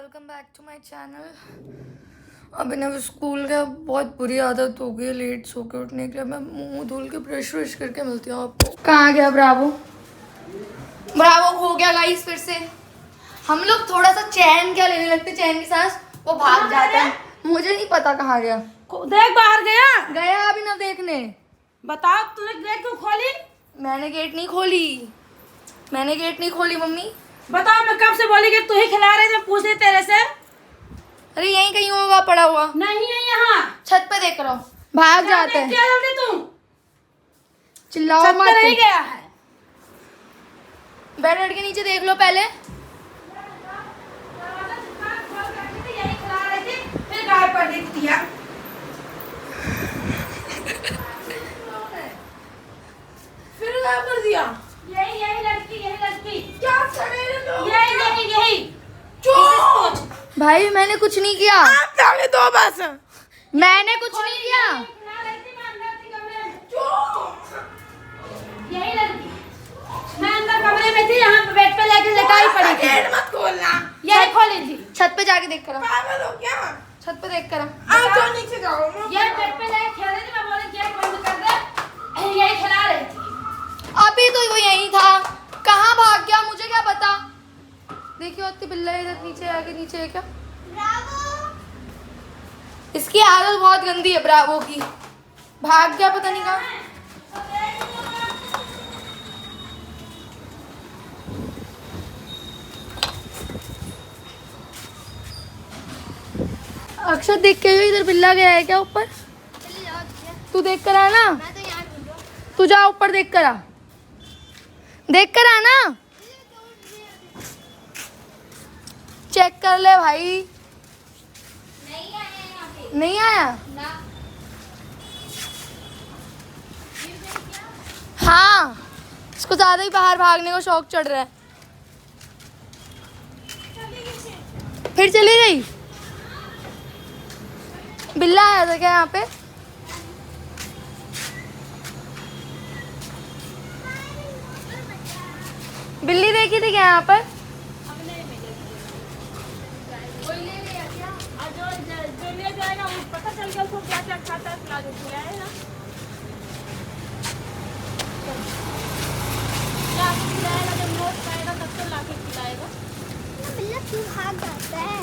Welcome back to my channel. अब इन्हें school का बहुत बुरी आदत हो गई है लेट सो के उठने के लिए। मैं मुंह धुल के ब्रश व्रश करके मिलती हूँ आपको। कहाँ गया ब्रावो? ब्रावो हो गया गाइस फिर से। हम लोग थोड़ा सा चैन क्या लेने लगते, चैन की सांस, वो भाग जाता है। मुझे नहीं पता कहाँ गया। देख बाहर गया अभी ना देखने। बताओ तूने गेट क्यों खोली? मैंने गेट नहीं खोली मम्मी। बताओ मैं कब से बोली कि तू ही खिला रही थी, पूछ रही तेरे से। अरे यहीं कहीं होगा पड़ा हुआ। नहीं है यहाँ, छत पे देख रहा हूँ, भाग जाते हैं। क्या जल्दी तू चिल्लाओ छत पे मत। नहीं गया है। बेड के नीचे देख लो पहले। यही खिला रही थी, फिर गायब कर दी कुतिया। फिर गायब कर दिया। यही लड़की क्या सड़ेरे लोग। यही चुप। भाई मैंने कुछ नहीं किया। आप जाने दो बस। मैंने कुछ नहीं किया। यही लड़की मैं अंदर कमरे में थी, यहाँ पे बेड पे लेके लेटाई पड़ी थी। गेट मत खोलना। यही खोली थी। छत पे जाके देख कर। पागल हो क्या? छत पे देख कर। आप तो नीचे जाओ। यही बेड पे लेके खेल रही थी, मैं बोली गेट बंद कर दे। यही खिला रही थी। अभी तो वो यहीं था, कहाँ भाग गया मुझे क्या पता। देखियो अत्ती बिल्ला इधर नीचे आके नीचे है क्या। इसकी आदत बहुत गंदी है ब्रावो की। भाग गया पता नहीं कहाँ। अक्षर देख के इधर बिल्ला गया है क्या ऊपर? तू देख कर आ ना। तू जा ऊपर देख कर आ। देख कर आ ना। चेक कर ले भाई। नहीं आया। हाँ, इसको ज्यादा ही बाहर भागने का शौक चढ़ रहा है। फिर चली गई। बिल्ला आया था क्या यहाँ पे? बिल्ली देखी थी क्या यहाँ पर? पता चल गया उसको क्या क्या खाता है, खिला देती है ना। क्या खिलाएगा, जब नोट पाएगा तब तो लाके खिलाएगा। बिल्ला क्यों भाग जाता है?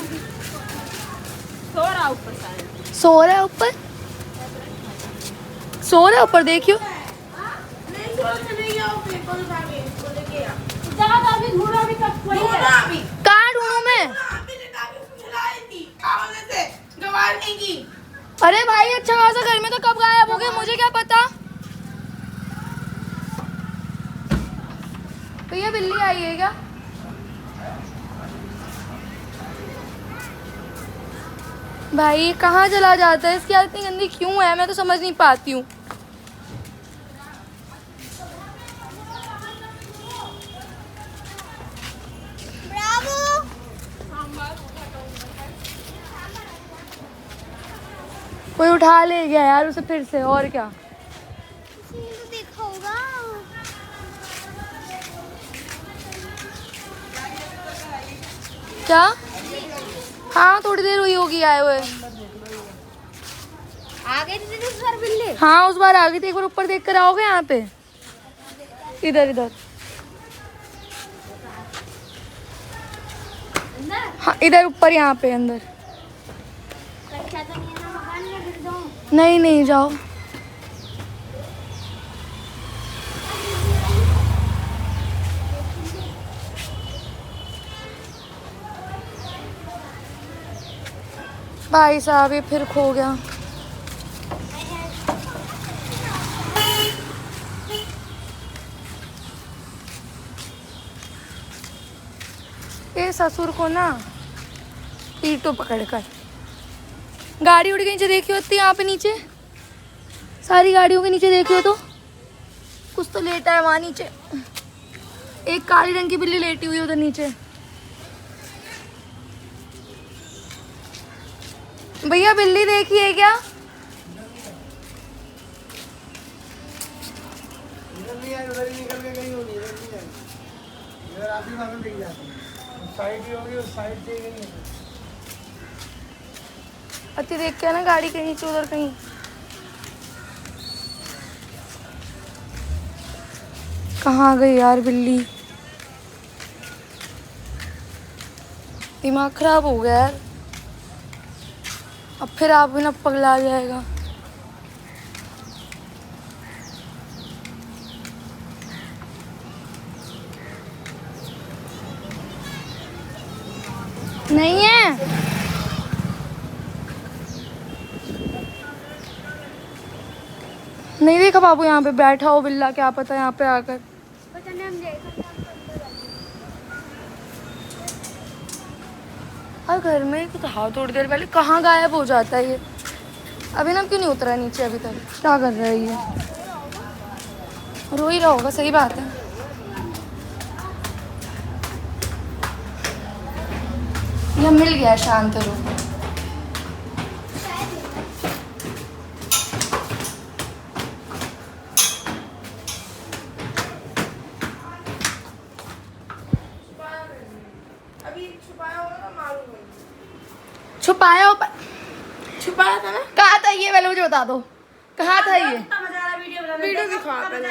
सो रहा ऊपर सारे। सो रहा है ऊपर। सो रहा है ऊपर देखियो। नहीं सो चले गया वो पेपर उठा के बोले के जगह तो अभी ढूंढो, अभी तक कोई है अभी। कहाँ ढूंढूं मैं? अभी लेटा के उसको खिलाई थी कावले से गवारने की। अरे भाई अच्छा खासा घर में तो कब गायब हो गए, मुझे क्या पता। भैया बिल्ली आई है क्या? भाई ये कहाँ चला जाता है? इसकी आदत इतनी गंदी क्यों है, मैं तो समझ नहीं पाती हूँ। ब्रावो। कोई उठा ले गया यार उसे फिर से, और क्या। किसी ने तो देखा होगा। क्या? हाँ थोड़ी देर हुई होगी आए हुए। आ गई थी उस बार बिल्ली। हाँ उस बार आ गई थी, एक बार ऊपर देख कर आओगे यहाँ पे? इधर हाँ इधर ऊपर यहाँ पे अंदर। अच्छा तो नहीं है ना, मकान में गिर जाऊं। नहीं जाओ। भाई साहब ये फिर खो गया। ये ससुर को ना पीटो पकड़कर। गाड़ी उड़ के नीचे देखी होती यहाँ पे, नीचे सारी गाड़ियों के नीचे देखी हो तो कुछ तो लेटा है वहाँ नीचे। एक काली रंग की बिल्ली लेटी हुई उधर नीचे। भैया बिल्ली देखी है क्या? इधर आधी वाले लेके जाते हैं, साइड भी होगी, उस साइड से ही नहीं है। अति देख के ना गाड़ी के नीचे उधर कहीं। कहाँ गई यार बिल्ली? दिमाग खराब हो गया यार। अब फिर आप बिना पगला जाएगा। नहीं है। नहीं देखा बाबू यहाँ पे बैठा हो बिल्ला, क्या पता यहाँ पे आकर। पता नहीं, हम देखा और घर में तो था थोड़ी देर पहले, कहाँ गायब हो जाता है ये? अभी ना क्यों नहीं उतरा नीचे अभी तक? क्या कर रहा है ये? रो ही रहा होगा, सही बात है। ये मिल गया शांत रो। छुपाया हो छुपाया था ना? कहाँ था ये? पहले मुझे बता दो, कहाँ था ये? वीडियो दिखा पहले।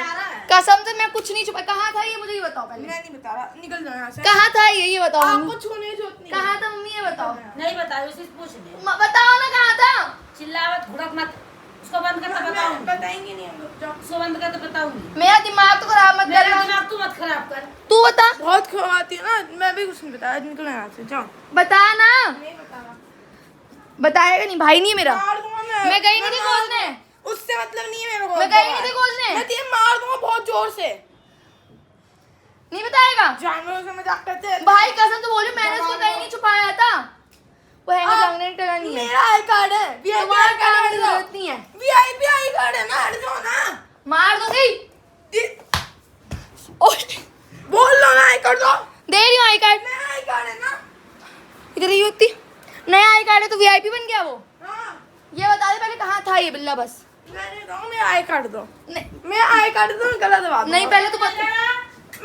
कसम से मैं कुछ नहीं छुपा। कहाँ था ये? मुझे ये बताओ पहले। मैं नहीं बता रहा, निकल जाओ यहाँ से। कहाँ था ये बताओ आपको मम्मी। छूने की जरूरत नहीं। कहाँ था मम्मी, ये बताओ। नहीं बताओ, उसे पूछ ले। बताओ ना कहाँ था। चिल्लावत घुड़क मत, उसको बंद कर तो बताऊंगी। बताएंगे नहीं हम लोग, जाओ। उसको बंद कर तो बताऊंगी। मेरा दिमाग तो खराब मत मेरा करना। दिमाग तू मत खराब कर। तू बता। बहुत खवाती है ना, मैं भी कुछ नहीं बताया। निकलो यहाँ से, जाओ। बता ना। नहीं बता रहा। बताएगा नहीं, भाई नहीं है मेरा। मार दूंगा मैं गई नहीं थी खोजने। उससे मतलब नहीं है मेरे को। मैं गई नहीं थी खोजने। मैं तुझे मार दूंगा बहुत जोर से। नहीं बताएगा। जानवरों से मजाक करते हैं। भाई कसम तो बोलो, मैंने उसको कहीं नहीं छुपाया था। वो है मैग्नेट टगा नहीं है। मेरा आई कार्ड है। तुम्हारा कहने की जरूरत नहीं है। वीआईपी आई कार्ड है ना, हट जाओ ना। मार दूंगी। ओए, बोल लो ना, आई कार्ड दो। दे रही हूँ आई कार्ड। मेरा आई कार्ड है ना। इधर ही होती। नया आई कार्ड है तो वीआईपी बन गया वो। हाँ, ये बता दे पहले कहाँ था ये बिल्ला बस। मैंने दो, मेरा आई कार्ड दो। नहीं, मेरा आई कार्ड दो, मैं गला दबा दूंगा। नहीं पहले तो बता।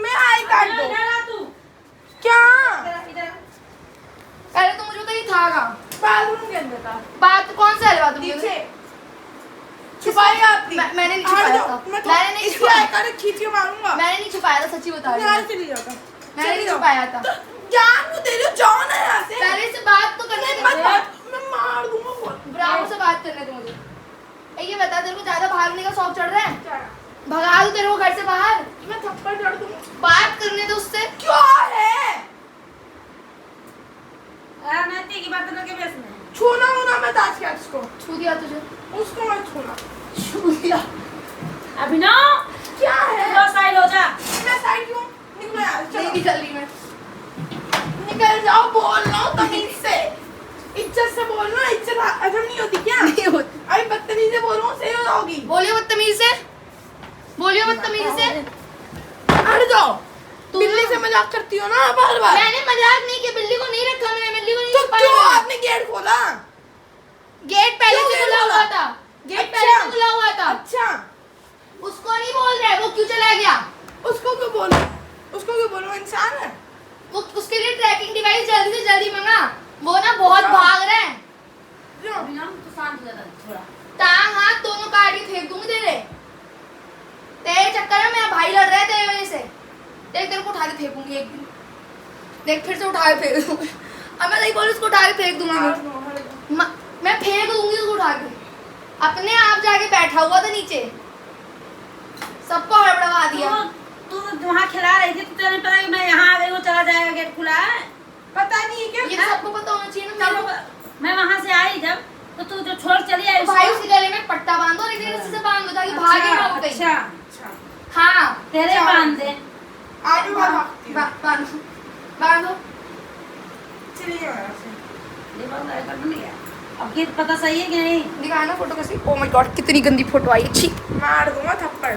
मेरा आई कार्ड दो। क्या? पहले तो मुझे बता ये था कहाँ। बाथरूम के अंदर था। बात कौन सा है बात? पीछे छुपाई आपने। मैंने नहीं छुपाया था। मैंने नहीं इसकी आई छुपाया। कार्ड खींच के मारूंगा। मैंने नहीं छुपाया था, सच्ची बता रही यहाँ हूँ। से ले जाओ। मैंने नहीं छुपाया था। तो जान को दे रही हो, जाओ ना यहाँ से। पहले से बात तो करने दे मत मुझे। बात, मैं मार दूंगा बहुत। ब्रावो से बात करने दे मुझे। ये बता, तेरे को ज्यादा भागने का शौक चढ़ रहा है? भगा दूं तेरे को घर से बाहर? मैं थप्पड़ जड़ दूंगा। बात करने दे उससे। क्या है? नैतिक की बात करके बेस में छूना होना मैं दाज के उसको। छू दिया तुझे? उसको मत छूना। छू दिया। अभिनव क्या है? लो साइड हो जा। मैं साइड क्यों? निकलो यार, नहीं चलो। निकल रही मैं। निकल जाओ, बोल रहा हूँ तमीज से। इज्जत से बोलना, इज्जत अदब नहीं होती क्या? नहीं होती। अभी बदतमीजी से बोल रहा हूँ, सही हो जाओगी। बोलियो बदतमीज से। बोलियो बदतमीज से। हट जाओ। तुम बिल्ली ना- से मजाक करती हो ना बार बार। मैंने मजाक नहीं किया, बिल्ली को नहीं रखा मैंने, बिल्ली को नहीं तो छुपाया क्यों मैंने। आपने गेट खोला? गेट पहले क्यों से गेट खुला खोला? हुआ था। गेट अच्छा। पहले से खुला हुआ था। अच्छा, उसको नहीं बोल रहा है, वो क्यों चला गया? उसको क्यों बोलो? उसको क्यों बोलो? इंसान है। वो उसके लिए ट्रैकिंग डिवाइस जल्दी से जल्दी मंगा। वो ना बहुत भाग रहे हैं। जो अभिनव तू शांत हो जा थोड़ा। टांग हाथ दोनों काट के फेंक दूंगी तेरे। तेरे चक्कर में मेरा भाई लड़ रहा है तेरे वजह से। देख तेरे को उठा के फेंकूंगी एक दिन। देख फिर से उठा के फेंक दूंगी। अब मैं नहीं बोल, उसको उठा के फेंक दूंगी मैं। मैं फेंक दूंगी उसको उठा के। अपने आप जाके बैठा हुआ था नीचे, सबको हड़बड़ा दिया। तू वहाँ खिला रही थी, तुझे नहीं पता कि मैं यहाँ आ गई, वो चला जाएगा, गेट खुला है। पता नहीं है क्या? ये सबको पता होना चाहिए ना। चलो, मैं वहाँ से आई जब, तो तू जो छोड़ चली आई तो भाई उसके गले में पट्टा बांधो और इधर रस्सी से बांध दो ताकि भागे ना वो कहीं। अच्छा, अच्छा, हाँ तेरे अच्छा। बांध दे। आजू बाजू बांधो बांधो। चलिए यहाँ से। ये बात मेरे को नहीं है। अब गीत पता सही है कि नहीं? दिखाया ना फोटो कैसी। ओ माय गॉड कितनी गंदी फोटो आई। छी, मार दूंगा थप्पड़।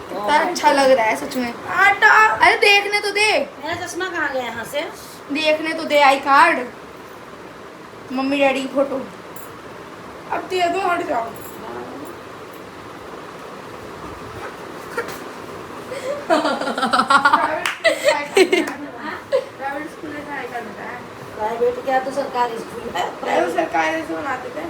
कितना अच्छा लग रहा है सच में। आटा। अरे देखने तो दे, मेरा चश्मा कहाँ गया यहाँ से? देखने तो दे आई कार्ड, मम्मी डैडी की फोटो। अब दे दो, हट जाओ। प्राइवेट स्कूल में आई कार्ड होता है। प्राइवेट क्या तो सरकारी स्कूल है। ऐसे सरकारी से बनाते थे,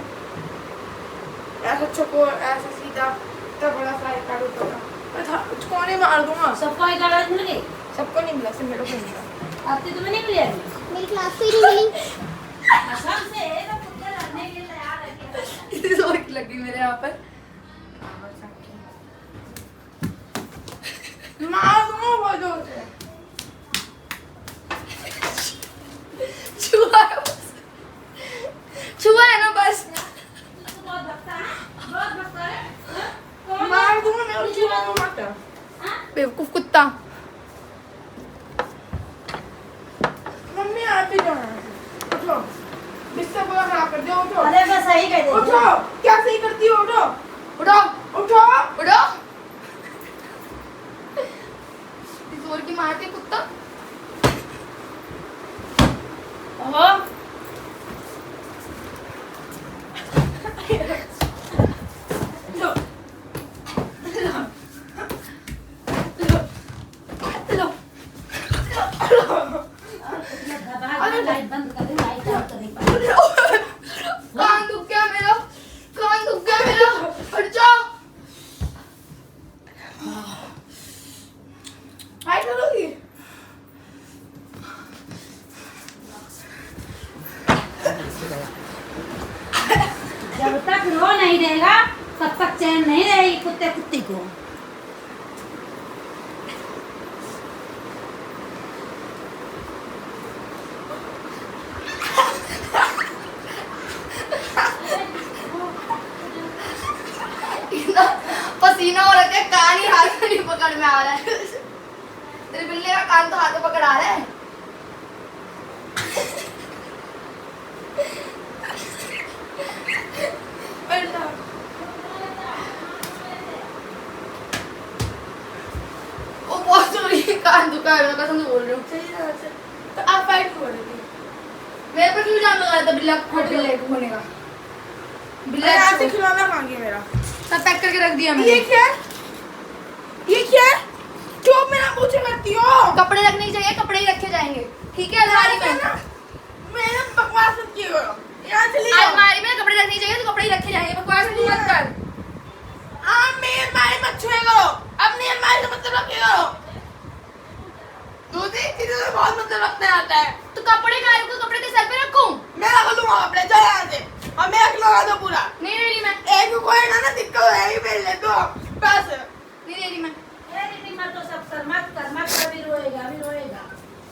ऐसा चको ऐसा सीधा इतना बड़ा सा एक कार्ड होता था। मैं था कोने मार दूंगा। सबको एक आवाज मिल गई। सबको नहीं मिला, सिर्फ मेरे को मिला। आपकी तुम्हें नहीं मिली अभी? मेरी क्लास से ही नहीं मिली। असम से है तो कुत्ते लड़ने के लिए तैयार है। इतनी जोर की लगी मेरे यहाँ पर। मार दूंगा बहुत जोर से। छुआ है बस, छुआ है ना बस। तो बहुत भक्ता है, बहुत भक्ता है। हाँ? मार दूंगा मैं, और छुआ मत। बेवकूफ कुत्ता। मम्मी आती जाना। उठो, बिस्तर पूरा खराब कर दिया। उठो, अरे मैं सही कह देती हूँ। उठो, क्या सही करती हो? उठो, उठो, उठो, उठो। जोर की मारती है कुत्ता। ओहो, लो, लो, लो, लो। लाइट बंद कर दे, लाइट ऑफ करनी पड़ेगी। कान दुख गया मेरा, कान दुख गया मेरा। हट जाओ। हाय करोगी? जब तक रो नहीं देगा तब तक चैन नहीं रहेगी कुत्ते कुत्ती को। इतना पसीना हो रखा है, कान ही हाथ में नहीं पकड़ में आ रहा है। तेरे बिल्ले का कान तो हाथ में पकड़ आ रहा है। वो बहुत जोरी कान दुखा है, मैं कसम से बोल रही हूँ। सही तरह से तो आप फाइट क्यों कर रही थी? मेरे पर क्यों इल्जाम लगा रहा था बिल्ला बिल्ले को होने का? बिल्ला से खिलौना मांगी मेरा, सब पैक करके रख दिया मैंने। ये क्या है? ये क्या है? क्यों मेरा पूछे करती हो? कपड़े रखने चाहिए, कपड़े ही रखे जाएंगे, ठीक है? अलमारी में मैंने बकवास मत किए करो। यहाँ चली जाओ। अलमारी में कपड़े रखने चाहिए तो कपड़े ही रखे जाएंगे, बकवास मत कर। मेरी अलमारी मत छुए करो, अपनी अलमारी से मतलब रखे करो। दूसरी चीजों से बहुत मतलब रखने आता है। तो कपड़े का कपड़े के सर पे रखूं? मैं रख लूंगा कपड़े, चल यहाँ से। और मैं रख लूंगा दो पूरा। नहीं दे रही मैं। एक को कोई ना दिक्कत हो जाएगी मेरे लिए तो बस। नहीं दे रही मैं। दीदी मत तो सब कर मत कर मत कर, अभी रोएगा अभी रोएगा।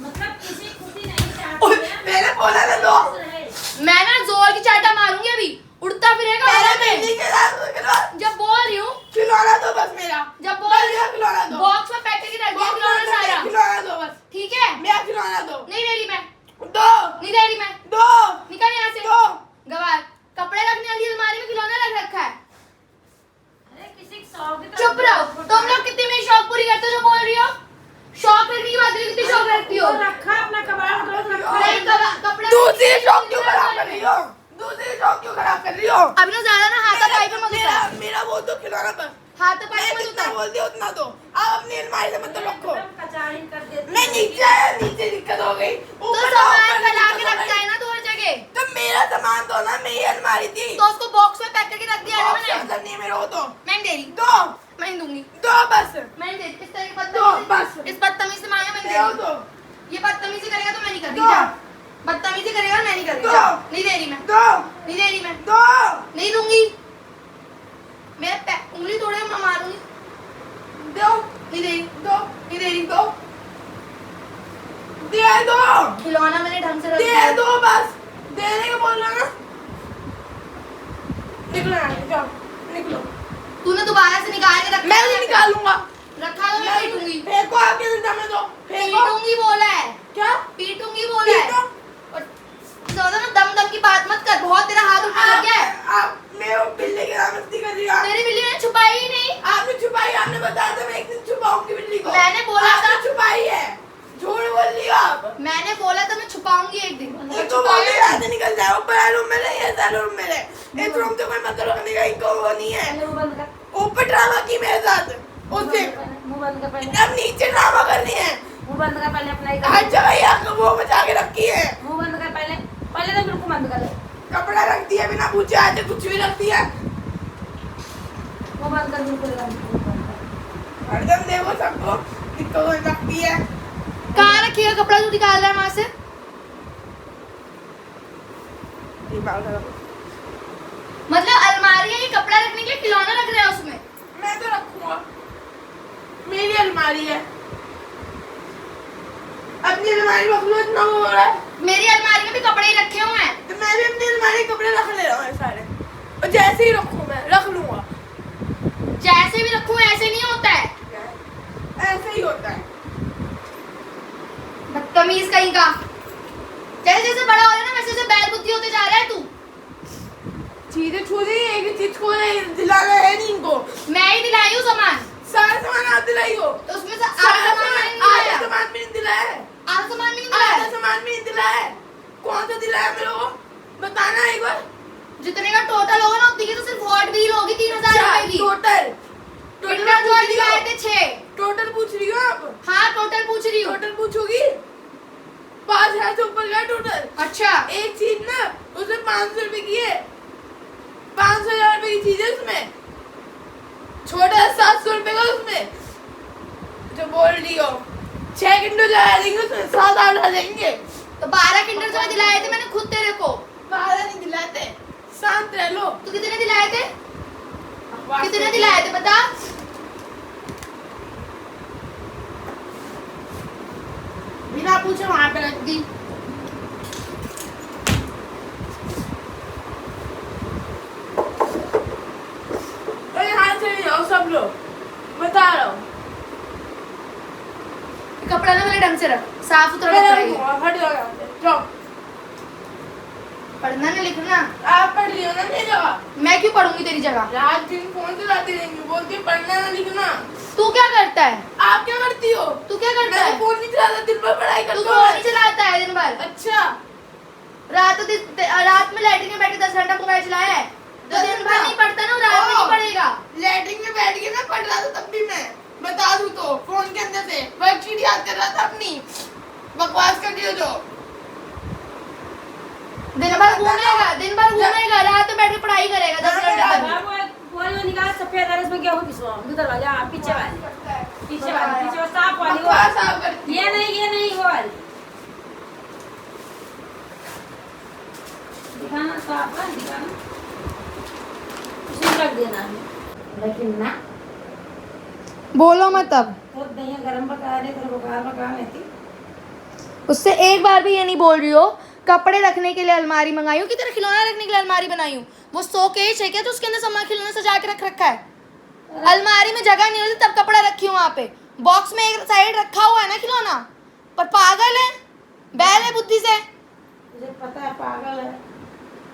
मतलब किसी खुशी नहीं चाहती है। मैंने बोला ना दो। मैं ना जोर की चाटा मारूंगी अभी, उड़ता फिरेगा हवा में। जब बोल रही हूँ खिलौना दो बस मेरा, जब बोल रही हूँ खिलौना दो। बॉक्स में पैक करके रख दिया खिलौना सारा। खिलौना दो बस, ठीक है? मेरा खिलौना दो। नहीं दे रही मैं। दो। नहीं दे रही मैं। दो। निकल यहाँ से। दो। गवार, कपड़े रखने वाली अलमारी में खिलौना रख रखा है। अरे किसी शौक की चुप रहो। तुम लोग कितनी मेरी शौक पूरी करते हो जो बोल रही हो? शौक रखने की बात करी, कितनी शौक रखती हो? रखा अपना कबाड़ में रखा। नहीं, कपड़े दूसरी शौक क्यों खराब कर रही हो? दूसरी शौक क्यों खराब कर रही हो? अभी ना ज्यादा ना हाथा पाई पे मत उतार। मेरा वो तो खिलौना पर हाथ पाई पे मत उतार। बोल दिया उतना दो। आप अपनी अलमारी से मत रखो। कचाड़ी कर देती। मैं नीचे आया, नीचे दिक्कत हो गई। तो सामान फैला के रखता है ना दो जगह। तो मेरा सामान तो ना मेरी अलमारी थी, तो उसको बॉक्स में पैक करके रख दिया है मैंने। मतलब नहीं मेरा वो तो मैं नहीं दे रही। दो। मैं नहीं दूंगी। दो बस। मैं नहीं दे। इस तरह की दो बस। इस बदतमीजी से मांगे मैं नहीं दे रही। ये बदतमीजी करेगा तो मैं नहीं कर रही। बदतमीजी करेगा मैं नहीं कर रही। नहीं दे रही मैं। दो। नहीं दे रही मैं। दो। नहीं दूंगी मैं, उंगली तोड़े मैं मारूंगी। दो। नहीं दे रही। दो। नहीं दे रही। दो। दे दो। खिलौना मैंने ढंग से रख दिया। दे दो बस। देने का बोल रहा ना। निकलो यहाँ से, जाओ निकलो। तूने दोबारा से निकाल के रखा। मैं नहीं निकालूंगा। रखा तो मैं पीटूंगी। फेंको आपके जिंदा में दो। पीटूंगी बोला है। क्या? पीटूंगी बोला है। ज्यादा ना दम दम की बात मत कर, बहुत तेरा हाथ ऊपर लग गया है। आप मैं वो बिल्ली की नामस्ती कर रही हूं। तेरी बिल्ली ने छुपाई ही नहीं। आपने छुपाई, आपने बताया था मैं एक दिन छुपाऊंगी बिल्ली को। मैंने बोला था छुपाई है, झूठ बोल रही हो आप। मैंने बोला था मैं छुपाऊंगी एक दिन। तो बोले यहाँ से निकल जाओ, ऊपर रूम में रहे, ऐसा रूम में रहे। इस रूम से कोई मतलब रखने का इनको वो नहीं है। ऊपर ड्रामा की मेरे साथ उससे मुंह बंद कर पहले। अब नीचे ड्रामा कर रही है। मुंह बंद कर पहले अपना। हर जगह यहाँ वो मचा के रखी है। मुंह बंद कर पहले। बंद कर ले कपड़ा रख दिया बिना पूछे, आज कुछ भी रख दिया। वो बंद कर, बिल्कुल बंद कर। हरदम देखो सबको दिक्कत रखती है। कहाँ रखिएगा कपड़ा जो निकाल रहा है वहां से? मतलब अलमारी है, ये कपड़ा रखने के लिए खिलौना रख रहा है उसमें? मैं तो रखूंगा, मेरी अलमारी है। अपनी अलमारी बखलू इतना हो रहा है। मेरी अलमारी में भी कपड़े ही रखे हुए हैं। तो मैं भी अपनी अलमारी के कपड़े रख ले रहा हूँ सारे, और जैसे ही रखूँ मैं रख लूंगा। जैसे भी रखूं ऐसे नहीं होता है। ऐसे ही होता है। बदतमीज कहीं का। जैसे जैसे बड़ा हो रहा है ना वैसे वैसे बैल बुद्धि होते जा रहा है तू। चीजें छू दी, एक ही चीज को नहीं दिलाना है नहीं इनको। मैं ही दिलाई हूँ सामान, सारा सामान आप दिलाई हो। तो उसमें से आधा सामान भी नहीं दिलाया। आधा सामान भी नहीं दिलाया है। आधा सामान भी नहीं दिलाया। आधा सामान भी नहीं दिलाया है। कौन सा दिलाया मेरे को बताना एक बार। जितने का टोटल होगा ना उतनी की तो सिर्फ वॉट बिल होगी 3000 रुपए की। टोटल किंडर जॉय दिलाए थे 6। टोटल पूछ रही हो आप? हाँ टोटल पूछ रही हूँ। टोटल पूछोगी? 5000 से ऊपर का टोटल। अच्छा एक चीज ना उसमें 500 रुपए की है, 500,000 रुपए की चीज है उसमें। छोटा 700 रुपए का उसमें जो बोल रही हो। 6 किंडर जॉय देंगे उसमें 7-8 आ जाएंगे। तो 12 किंडर जॉय दिलाए थे मैंने खुद तेरे को। 12 नहीं दिलाते, शांत रह लो। तू कितने दिलाए थे? कितने दिलाए थे बता। बिना पूछे वहां पे रख दी। यहाँ से जाओ सब लोग, बता रहा हूँ। कपड़ा ना वाले ढंग से रख, साफ सुथरा कपड़ा है। हट जाओ यहाँ से, जाओ। पढ़ना ना लिखना। आप पढ़ लियो ना मेरी जगह। मैं क्यों पढ़ूंगी तेरी जगह? रात दिन फोन चलाती रहेंगी, बोलती है पढ़ना ना लिखना। तू क्या करता है? आप क्या करती हो? तू क्या करता मैं है? फोन नहीं चलाता, दिन भर पढ़ाई तू करता फोन ही चलाता है दिन भर। अच्छा, रात में लैट्रिन में बैठ के 10 घंटा मोबाइल चलाया है। तो दिन भर नहीं पढ़ता ना, रात में नहीं पढ़ेगा। लैट्रिन में बैठ के मैं पढ़ रहा था तब भी मैं बता दूं तो फोन के अंदर से वर्कशीट याद कर रहा था अपनी। बकवास कर रही हो जो। दिन भर घूमेगा, रात में बैठ के पढ़ाई करेगा 10 घंटे तक। बाबू वो निकाल सफेद है, इसमें गेहूं पिसवा दो दरवाजा पीछे वाली, पीछे साफ वाली वो। बकवास आप करती ये नहीं वो वाली दिखाना, साफ है दिखाना, इसमें रख देना है। लेकिन ना बोलो मत अब। तो दही गरम पका रहे, तेरे बुखार में काम रहती। उससे एक बार भी ये नहीं बोल रही हो कपड़े रखने के लिए अलमारी मंगाई हूँ कि तेरा खिलौना रखने के लिए अलमारी बनाई हूँ। वो शोकेस है क्या तो उसके अंदर सामान खिलौना सजा के रख रखा है। अलमारी में जगह नहीं होती तब कपड़ा रखी हूँ वहाँ पे। बॉक्स में एक साइड रखा हुआ है ना खिलौना। पर पागल है, बैल है बुद्धि से। मुझे पता है पागल है।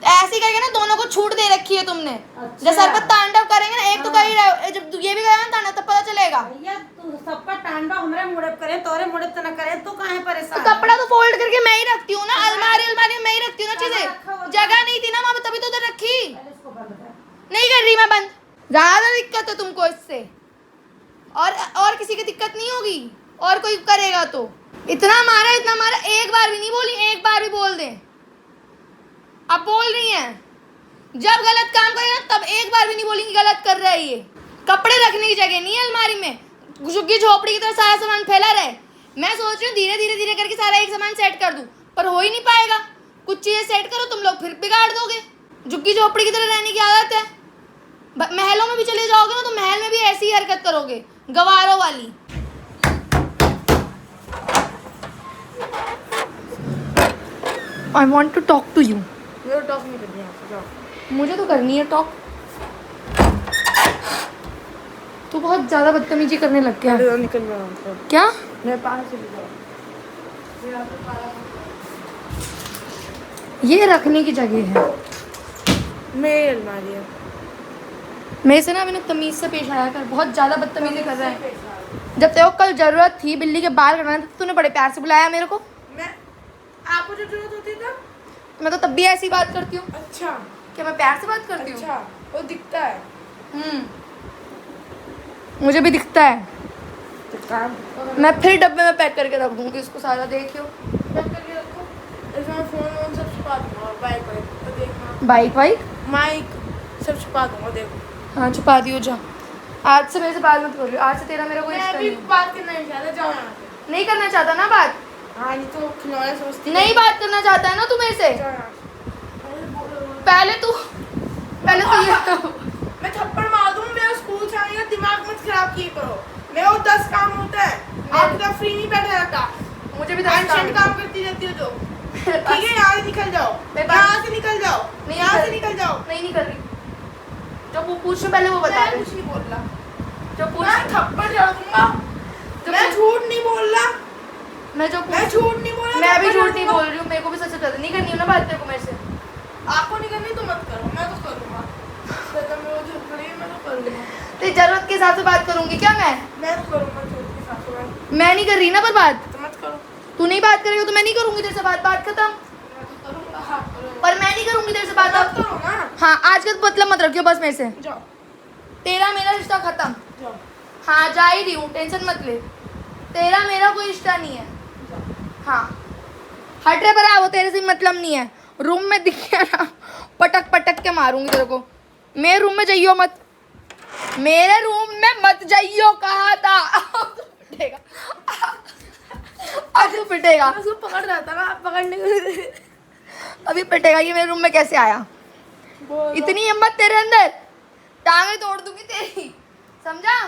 ऐसे ही करके ना दोनों को छूट दे रखी है तुमने। अच्छा। जब सर पर तांडव करेंगे ना, एक तो कर ही रहे हो, जब ये भी करेगा ना तांडव तब पता चलेगा। भैया तू सब पर टांडा हमरे मुड़प करे, तोरे मुड़प तो न करे, तू काहे तो परेशान? कपड़ा तो फोल्ड करके मैं ही रखती हूँ ना, अलमारी में मैं ही रखती हूँ ना चीजें। जगह नहीं थी ना वहाँ पे, तभी तो उधर रखी। पहले इसको बंद कर। नहीं कर रही मैं बंद। ज्यादा दिक्कत है तुमको इससे, और किसी की दिक्कत नहीं होगी, और कोई करेगा तो। इतना मारा, एक बार भी नहीं बोली, एक बार भी बोल दे। अब बोल रही हैं, जब गलत काम करेगा तब एक बार भी नहीं बोलेंगी गलत कर रहा है ये। कपड़े रखने की जगह नहीं है अलमारी में, झुग्गी झोपड़ी की तरह सारा सामान फैला रहे। मैं सोच रही हूँ धीरे करके सारा एक सामान सेट कर दूँ, पर हो ही नहीं पाएगा। कुछ चीजें सेट करो, तुम लोग फिर बिगाड़ दोगे। झुग्गी झोपड़ी की तरह रहने की आदत है। महलों में भी चले जाओगे ना तो महल में भी ऐसी ही हरकत करोगे, गवारों वाली। I want to talk to you. Talk नहीं करनी आपको, जाओ। मुझे तो करनी है टॉक। तू बहुत ज्यादा बदतमीजी करने लग गया। निकल रहा हूँ क्या? मैं पास से ये रखने की जगह है। मेरी अलमारी है। मेरे से ना मैंने तमीज से पेश आया कर, बहुत ज्यादा बदतमीजी कर रहा है। जब तेरे को कल जरूरत थी बिल्ली के बाल कटवाने तो तूने बड़े प्यार से बुलाया मेरे को। मैं आपको जो जरूरत होती था मैं तो तब भी ऐसी बात करती हूँ। अच्छा, क्या मैं प्यार से बात करती हूँ? अच्छा, वो दिखता है। मुझे भी दिखता है। तो काम मैं फिर डब्बे में पैक करके रख दूंगी इसको, सारा देखियो। पैक करके रखो, इसमें फोन वोन सब छुपा दूंगा। बाइक वाइक तो देखना, बाइक वाइक? माइक सब छुपा दूंगा देखो। हाँ छुपा दियो जा। आज से मेरे से बात मत करियो, आज से तेरा मेरा कोई मैं रिश्ता भी नहीं है। बात करना नहीं चाहता, जाओ यहाँ से। नहीं करना चाहता ना बात? हाँ नहीं तो खिलौने समझती नहीं बात करना चाहता है ना तू मेरे से? जाओ यहाँ से। पहले तू ये मैं थप्पड़ मार दूँ, मेरा स्कूल से आने का दिमाग मत खराब किए करो। मेरा वो 10 काम होता है, आपकी तरह फ्री नहीं बैठा रहता। मुझे भी टेंशन काम करती रहती हो जो। ठीक है यहाँ से निकल जाओ, यहाँ से निकल जाओ, नहीं यहाँ से निकल जाओ। नहीं निकल रही। जो पूछो पहले वो बता मैं दे। कुछ नहीं बोल रहा, जो पूछ मैं थप्पड़ जड़ दूंगा। मैं झूठ नहीं बोल रहा, मैं जो मैं झूठ नहीं बोल रहा। मैं भी थप्पड़ झूठ जड़ नहीं दूंगा। बोल रही हूँ, मेरे को भी सच बता नहीं करनी है ना बात तेरे को मेरे से। आपको नहीं करनी तो मत करो, मैं तो करूँगा। तो मैं वो झूठ करी मैं तो करूँगा, तेरी जरूरत के हिसाब से बात करूंगी क्या मैं? मैं तो करूँगा झूठ के साथ में। मैं नहीं कर रही ना पर बात। तो मत करो, तू नहीं बात करेगा तो मैं नहीं करूंगी तेरे से बात, बात खत्म। मैं तो करूँगा। हाँ करूँगा, पर मैं नहीं करूंगी तेरे से बात मत अब। करो ना। हाँ आज का मतलब मत रखियो बस मेरे से। जाओ तेरा मेरा रिश्ता खत्म। जाओ हाँ जा ही रही हूँ, टेंशन मत ले। तेरा मेरा कोई रिश्ता नहीं है। हाँ हट रे पर वो तेरे से मतलब नहीं है। रूम में दिख गया ना पटक पटक के मारूंगी तेरे को। मेरे रूम में जाइयो मत, मेरे रूम में मत जाइयो कहा था। पिटेगा अब तू पिटेगा। मैं उसको पकड़ रहा था ना, आप पकड़ने के लिए अभी पिटेगा। ये मेरे रूम में कैसे आया? इतनी हिम्मत तेरे अंदर, टांगे तोड़ दूंगी तेरी, समझा?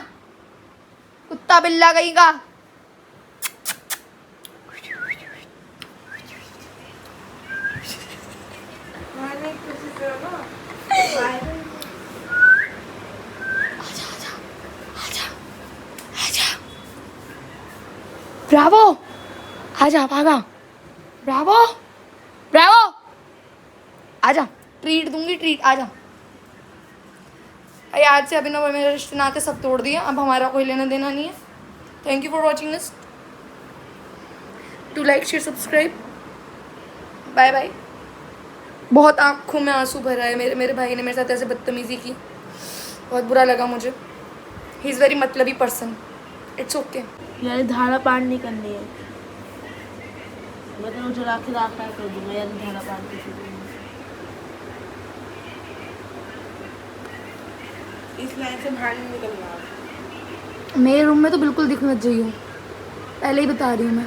कुत्ता बिल्ला कहीं का। मारने की कोशिश करो ना। ब्रावो आजा भागा। ब्रावो ब्रावो आजा, ट्रीट दूंगी ट्रीट, आजा। आज से अभिनव और मेरे रिश्ते नाते सब तोड़ दिए, अब हमारा कोई लेना देना नहीं है। Thank you for watching this. To like share subscribe. Bye bye. बहुत आंखों में आंसू भरा है। मेरे भाई ने मेरे साथ ऐसे बदतमीजी की, बहुत बुरा लगा मुझे। ही इज़ वेरी मतलबी पर्सन। It's okay. यार धारा पार नहीं करनी है, मैं तो जला के राख कर दूंगा यार धारा पार कर दूंगा। इस लाइन से बाहर नहीं निकलना। मेरे रूम में तो बिल्कुल दिख मत जाइयो, पहले ही बता रही हूँ मैं।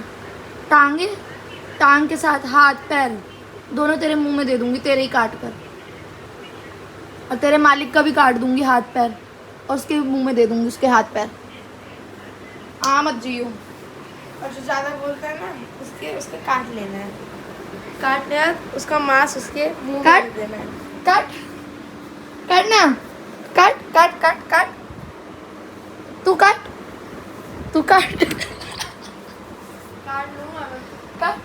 टांग के साथ हाथ पैर दोनों तेरे मुंह में दे दूंगी, तेरे ही काट कर। और तेरे मालिक का भी काट दूंगी हाथ पैर, और उसके मुंह में दे दूंगी उसके हाथ पैर। मत जियो। और जो ज़्यादा बोलता है ना उसके काट लेना है, काट लिया उसका मांस उसके मुंह काट। में देना है। काटना, काट काट काट काट, तू काट काट लूँगा मैं। काट।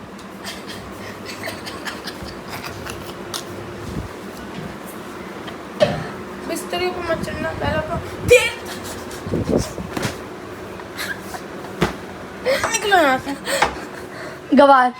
बिस्तरे पर मत चढ़ना, पहले तो तेल निकलो यहाँ से। गवार।